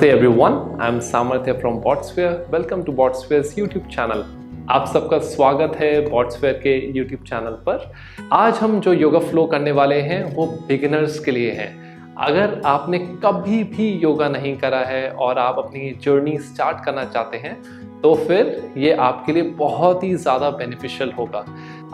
Namaste everyone, I'm Samarthya from Botsphere. Welcome to Botsphere's YouTube channel. आप सबका स्वागत है Botsphere के YouTube चैनल पर। आज हम जो योगा फ्लो करने वाले हैं वो बिगिनर्स के लिए हैं। अगर आपने कभी भी योगा नहीं करा है और आप अपनी जर्नी स्टार्ट करना चाहते हैं तो फिर ये आपके लिए बहुत ही ज़्यादा बेनिफिशियल होगा।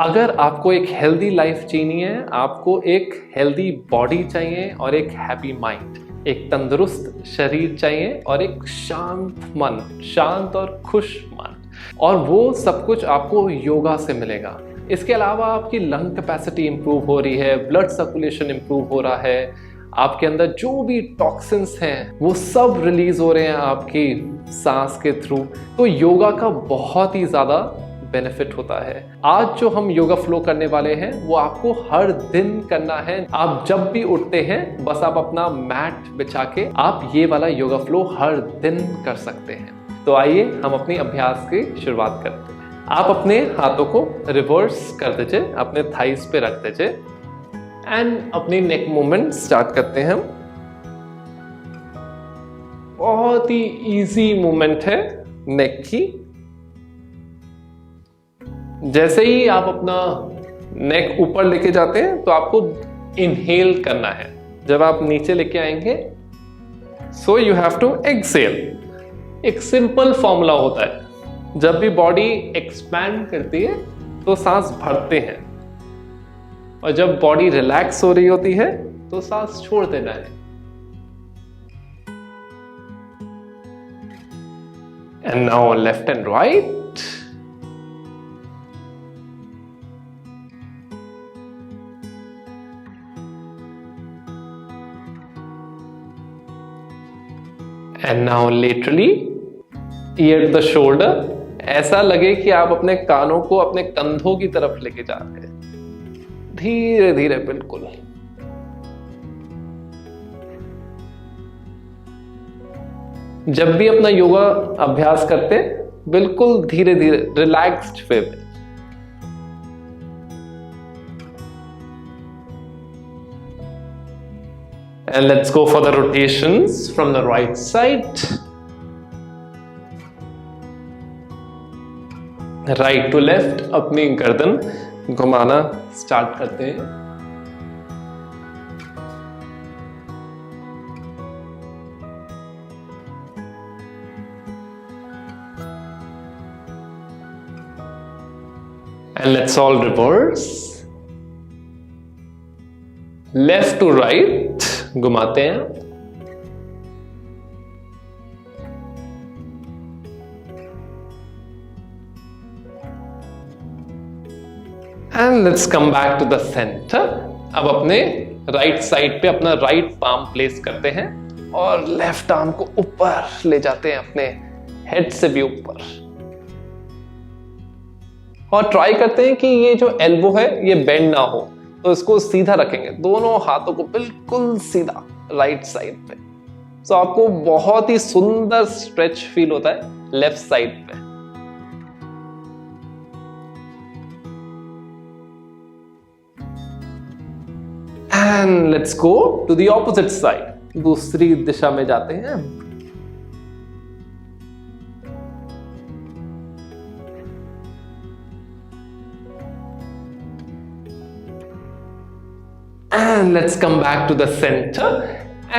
अगर आपको एक हेल्दी लाइफ जीनी है, आपको एक हेल्दी बॉडी चाहिए और एक हैप्पी माइंड, एक तंदुरुस्त शरीर चाहिए और एक शांत मन, शांत और खुश मन, और वो सब कुछ आपको योगा से मिलेगा। इसके अलावा आपकी लंग कैपेसिटी इंप्रूव हो रही है, ब्लड सर्कुलेशन इंप्रूव हो रहा है, आपके अंदर जो भी टॉक्सिन्स हैं वो सब रिलीज हो रहे हैं आपकी सांस के थ्रू। तो योगा का बहुत ही ज़्यादा बेनिफिट होता है। आज जो हम योगा फ्लो करने वाले हैं वो आपको हर दिन करना है। आप जब भी उठते हैं बस आप अपना मैट बिछा के आप ये वाला योगा फ्लो हर दिन कर सकते हैं। तो आइए हम अपनी अभ्यास की शुरुआत करते हैं। आप अपने हाथों को रिवर्स कर दीजिए, अपने थाइस पे रख दीजिए एंड अपनी नेक मूवमेंट स्टार्ट करते हैं। बहुत ही इजी मूवमेंट है नेक की। जैसे ही आप अपना नेक ऊपर लेके जाते हैं तो आपको इनहेल करना है। जब आप नीचे लेके आएंगे so you have to excel. एक सिंपल फॉर्मूला होता है, जब भी बॉडी एक्सपैंड करती है तो सांस भरते हैं और जब बॉडी रिलैक्स हो रही होती है तो सांस छोड़ देना है। And now left and right. And now laterally, ear to the shoulder. ऐसा लगे कि आप अपने कानों को अपने कंधों की तरफ लेके जा रहे हैं, धीरे धीरे बिल्कुल। जब भी अपना योगा अभ्यास करते हैं बिल्कुल धीरे धीरे रिलैक्स्ड वे में। And let's go for the rotations from the right side. Right to left अपनी गर्दन घुमाना स्टार्ट करते हैं। And let's all reverse. Left to right घुमाते हैं। And let's come back to the centre. अब अपने राइट साइड पे अपना राइट पाम प्लेस करते हैं और लेफ्ट आर्म को ऊपर ले जाते हैं, अपने हेड से भी ऊपर, और ट्राई करते हैं कि ये जो एल्बो है ये बेंड ना हो। तो इसको सीधा रखेंगे, दोनों हाथों को बिल्कुल सीधा राइट साइड पे। तो आपको बहुत ही सुंदर स्ट्रेच फील होता है लेफ्ट साइड पे। And let's go to the opposite side. दूसरी दिशा में जाते हैं। And let's come back to the center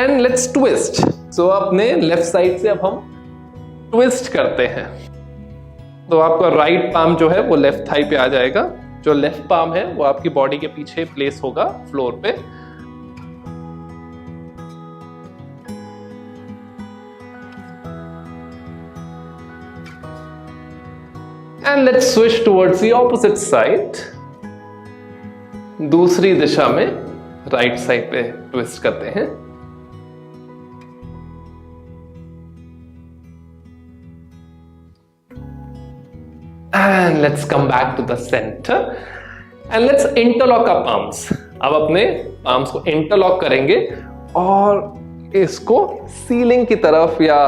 and let's twist. So अपने लेफ्ट साइड से अब हम ट्विस्ट करते हैं। तो आपका राइट पाम जो है वो लेफ्ट थाई पे आ जाएगा, जो लेफ्ट पाम है वो आपकी बॉडी के पीछे प्लेस होगा फ्लोर पे। And let's switch towards the opposite side. दूसरी दिशा में राइट साइड पे ट्विस्ट करते हैं। And let's come back to the center and let's interlock our palms. अब अपने palms को इंटरलॉक करेंगे और इसको सीलिंग की तरफ या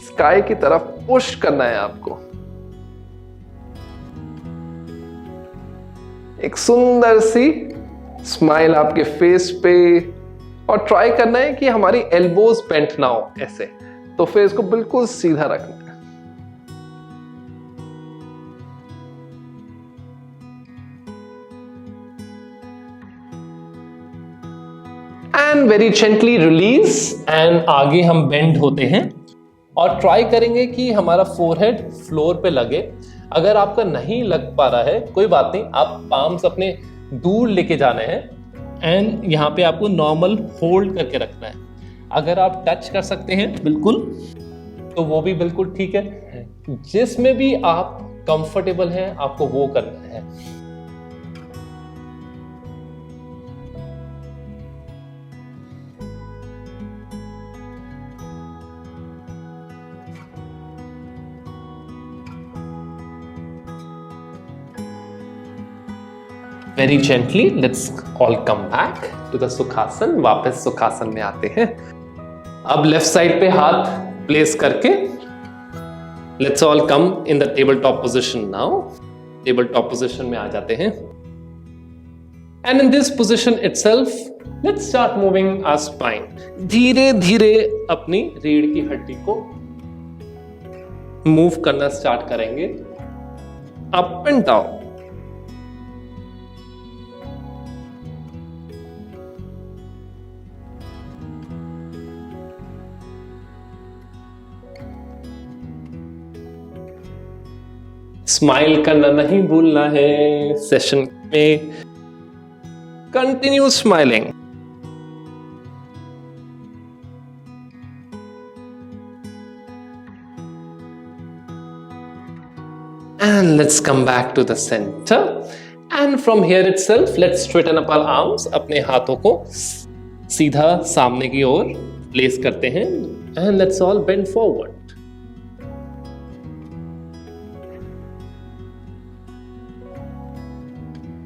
स्काई की तरफ पुश करना है आपको। एक सुंदर सी स्माइल आपके फेस पे, और ट्राई करना है कि हमारी एल्बोज बेंट ना हो। ऐसे तो फेस को बिल्कुल सीधा रखना है। And very gently release, and आगे हम बेंड होते हैं और ट्राई करेंगे कि हमारा फोरहेड फ्लोर पे लगे। अगर आपका नहीं लग पा रहा है कोई बात नहीं, आप पाम्स अपने दूर लेके जाने हैं एंड यहाँ पे आपको नॉर्मल होल्ड करके रखना है। अगर आप टच कर सकते हैं बिल्कुल तो वो भी बिल्कुल ठीक है, जिसमें भी आप कंफर्टेबल हैं आपको वो करना है। Very gently let's all come back to the sukhasana. वापस सुखासन में आते हैं। अब लेफ्ट साइड पे हाथ प्लेस करके let's all come in the table top position. Now table top position में आ जाते हैं and in this position itself let's start moving our spine. धीरे धीरे अपनी रीढ़ की हड्डी को मूव करना स्टार्ट करेंगे अप एंड डाउन। स्माइल करना नहीं भूलना है सेशन में। Continue smiling. And let's come back to the center. And from here itself, let's straighten up our arms. अपने हाथों को सीधा सामने की ओर प्लेस करते हैं and let's all bend forward.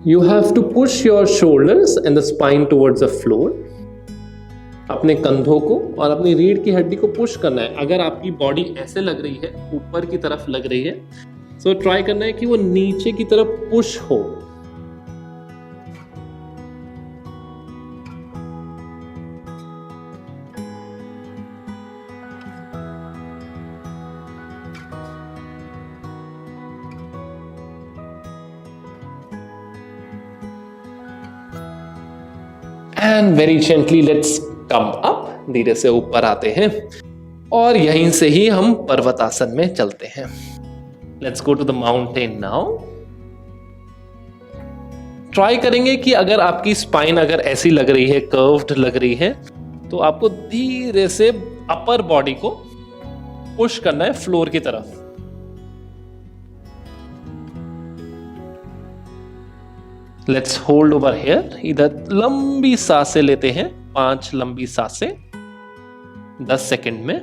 You have to push your shoulders and the spine towards the floor. अपने कंधों को और अपनी रीढ़ की हड्डी को पुश करना है। अगर आपकी बॉडी ऐसे लग रही है, ऊपर की तरफ लग रही है, सो ट्राई करना है कि वो नीचे की तरफ पुश हो। And very gently let's come up. धीरे से ऊपर आते हैं और यहीं से ही हम पर्वतासन में चलते हैं। Let's go to the mountain now. Try करेंगे कि अगर आपकी स्पाइन अगर ऐसी लग रही है, कर्व्ड लग रही है, तो आपको धीरे से अपर बॉडी को पुश करना है फ्लोर की तरफ। Let's hold over here. इधर लंबी सांसें लेते हैं, 5 लंबी सांसें 10 सेकंड में।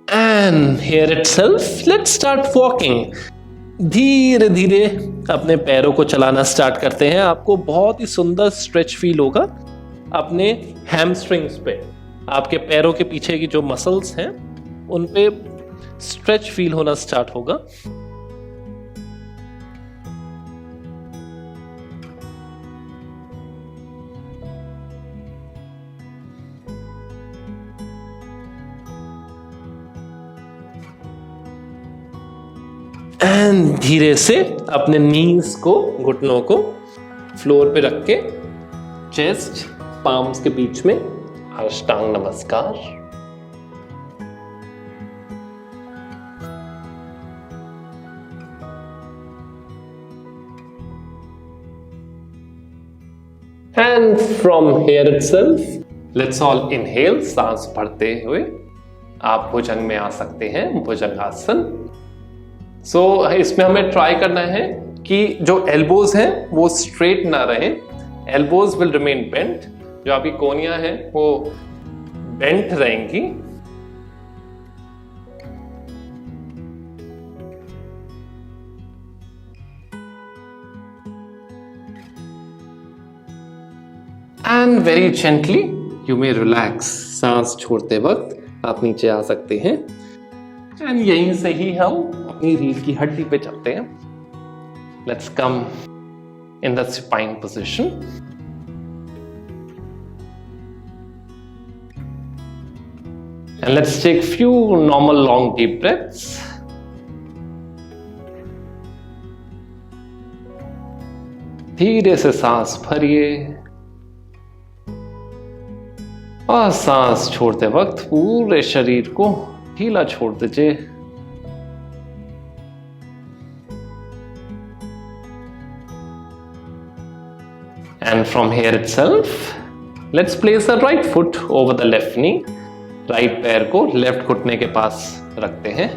And here itself let's start walking. धीरे धीरे अपने पैरों को चलाना स्टार्ट करते हैं। आपको बहुत ही सुंदर स्ट्रेच फील होगा अपने हैमस्ट्रिंग्स पे। आपके पैरों के पीछे की जो मसल्स हैं उन पे स्ट्रेच फील होना स्टार्ट होगा। एंड धीरे से अपने नीज को, घुटनों को फ्लोर पे रख के चेस्ट पाम्स के बीच में अष्टांग नमस्कार। And from here itself let's all inhale. सांस भरते हुए आप भुजंग में आ सकते हैं, भुजंगासन। सो इसमें हमें ट्राई करना है कि जो एल्बोज हैं वो स्ट्रेट ना रहे, एल्बोज विल रिमेन बेंट। जो आपकी कोनियां हैं वो बेंट रहेंगी। And very gently you may relax. सांस छोड़ते वक्त आप नीचे आ सकते हैं एंड यहीं से ही हम अपनी रीढ़ की हड्डी पे चलते हैं. Let's come in the supine position. And let's take few normal long deep breaths. धीरे से सांस भरिए और सांस छोड़ते वक्त पूरे शरीर को ढीला छोड़ दीजिए. And from here itself, let's place the right foot over the left knee. Right पैर को लेफ्ट घुटने के पास रखते हैं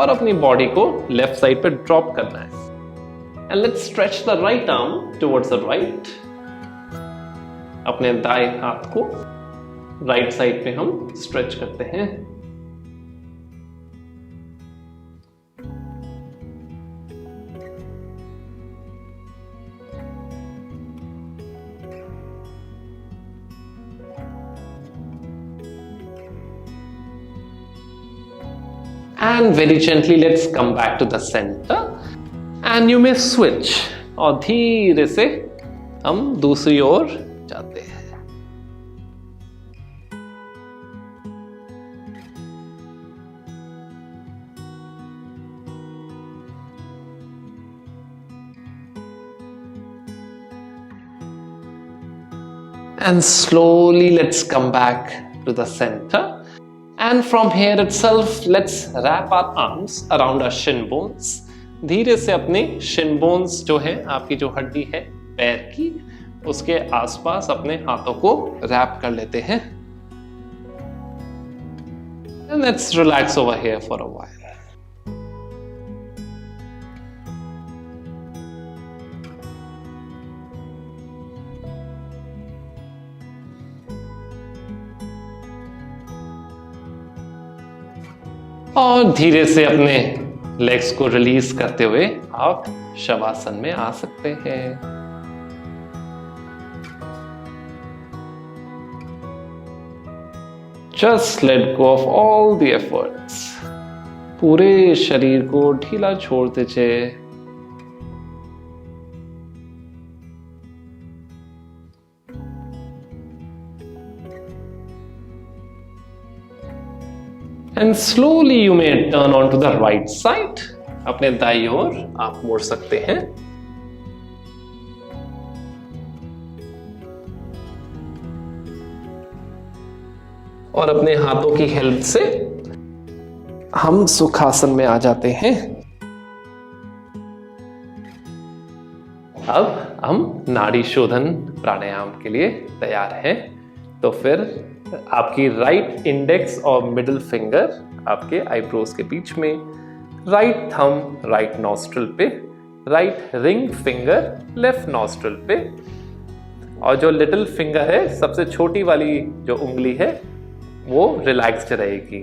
और अपनी बॉडी को लेफ्ट साइड पे ड्रॉप करना है. And let's stretch the right arm towards the right. अपने दाएं हाथ को राइट साइड पे हम स्ट्रेच करते हैं. And very gently let's come back to the center and you may switch. और धीरे से हम दूसरी ओर जाते हैं. And slowly let's come back to the center. And from here itself, let's wrap our arms around our shin bones. धीरे से अपने shin bones जो है, आपकी जो हड्डी है पैर की, उसके आसपास अपने हाथों को रैप कर लेते हैं. And let's relax over here for a while. और धीरे से अपने लेग्स को रिलीज करते हुए आप शवासन में आ सकते हैं. Just let go of all the efforts. पूरे शरीर को ढीला छोड़ दीजिए. And slowly you may turn on to the right side. अपने दाईं ओर आप मुड़ सकते हैं. और अपने हाथों की हेल्प से हम सुखासन में आ जाते हैं. अब हम नाड़ी शोधन प्राणायाम के लिए तैयार हैं. तो फिर आपकी राइट इंडेक्स और मिडिल फिंगर आपके आईब्रोज के बीच में, राइट थंब राइट नॉस्ट्रिल पे, right ring finger left nostril पे, और जो लिटिल फिंगर है, सबसे छोटी वाली जो उंगली है, वो रिलैक्स्ड रहेगी.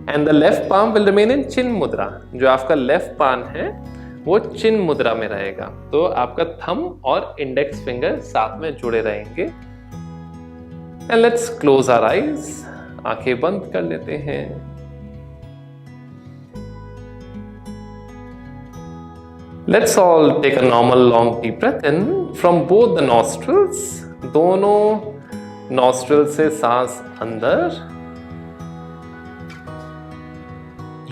And the left palm will remain in chin mudra. जो आपका लेफ्ट पाम है वो चिन मुद्रा में रहेगा. तो आपका थंब और इंडेक्स फिंगर साथ में जुड़े रहेंगे. And let's close our eyes. आंखें बंद कर लेते हैं. Let's all take a normal long deep breath in from both the nostrils. दोनों नॉस्ट्रिल से सांस अंदर.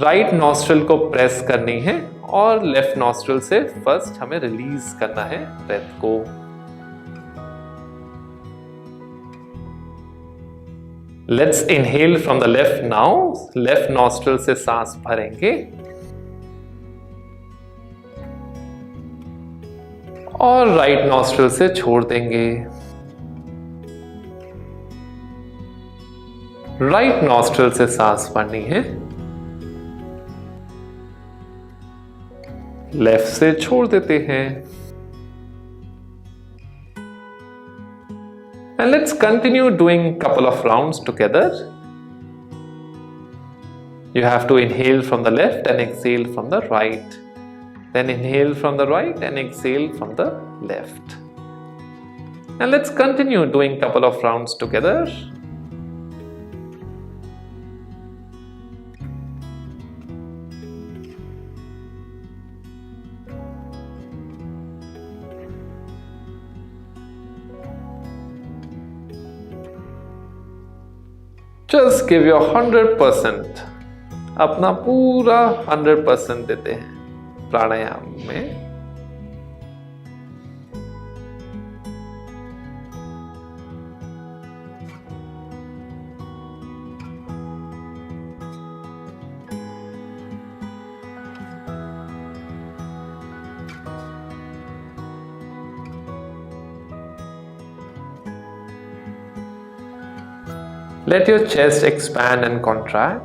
राइट नॉस्ट्रिल को प्रेस करनी है और लेफ्ट नॉस्ट्रिल से फर्स्ट हमें रिलीज करना है ब्रेथ को. Let's inhale from the left now. Left nostril से सांस भरेंगे और राइट नॉस्ट्रिल से छोड़ देंगे. राइट नॉस्ट्रिल से सांस भरनी है, लेफ्ट से छोड़ देते हैं. And let's continue doing couple of rounds together. You have to inhale from the left and exhale from the right. Then inhale from the right and exhale from the left. And let's continue doing couple of rounds together. Just give your 100%, अपना पूरा 100% देते हैं प्राणायाम में। Let your chest expand and contract.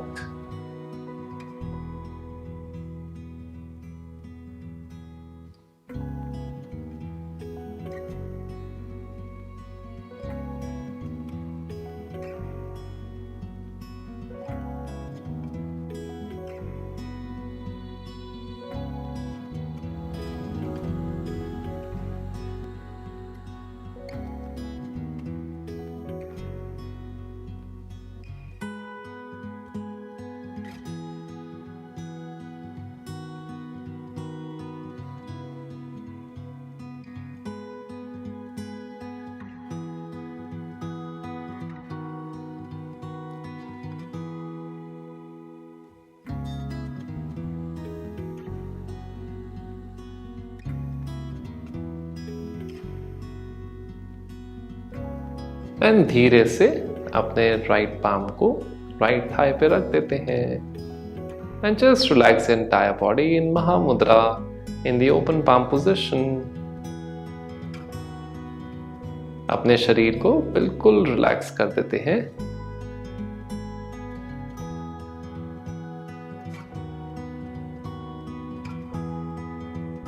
And धीरे से अपने right palm को right thigh पे रख देते हैं and just relax entire body in Mahamudra in the open palm position. अपने शरीर को बिल्कुल रिलैक्स कर देते हैं।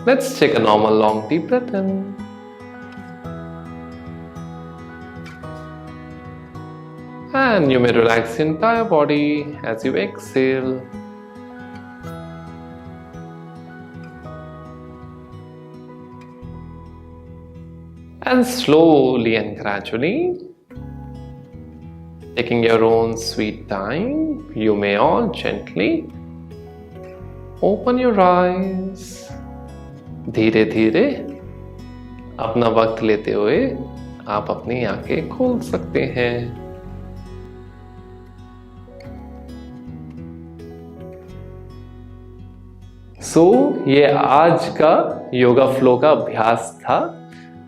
Let's take a normal long deep breath in and you may relax the entire body as you exhale. And slowly and gradually, taking your own sweet time, you may all gently open your eyes. धीरे धीरे अपना वक्त लेते हुए आप अपनी आंखें खोल सकते हैं। ये आज का योगा फ्लो का अभ्यास था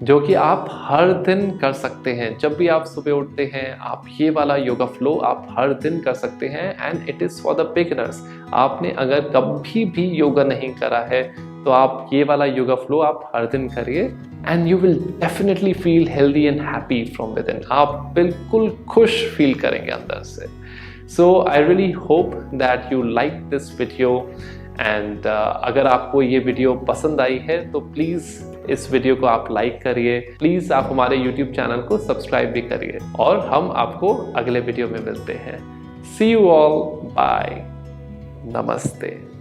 जो कि आप हर दिन कर सकते हैं। जब भी आप सुबह उठते हैं आप ये वाला योगा फ्लो आप हर दिन कर सकते हैं and it is for the beginners. आपने अगर कभी भी योगा नहीं करा है तो आप ये वाला योगा फ्लो आप हर दिन करिए and you will definitely feel healthy and happy from within. आप बिल्कुल खुश फील करेंगे अंदर से। So I really hope that you like this video and अगर आपको ये वीडियो पसंद आई है तो प्लीज़ इस वीडियो को आप लाइक करिए। प्लीज़ आप हमारे YouTube चैनल को सब्सक्राइब भी करिए और हम आपको अगले वीडियो में मिलते हैं। सी यू ऑल, बाय, नमस्ते।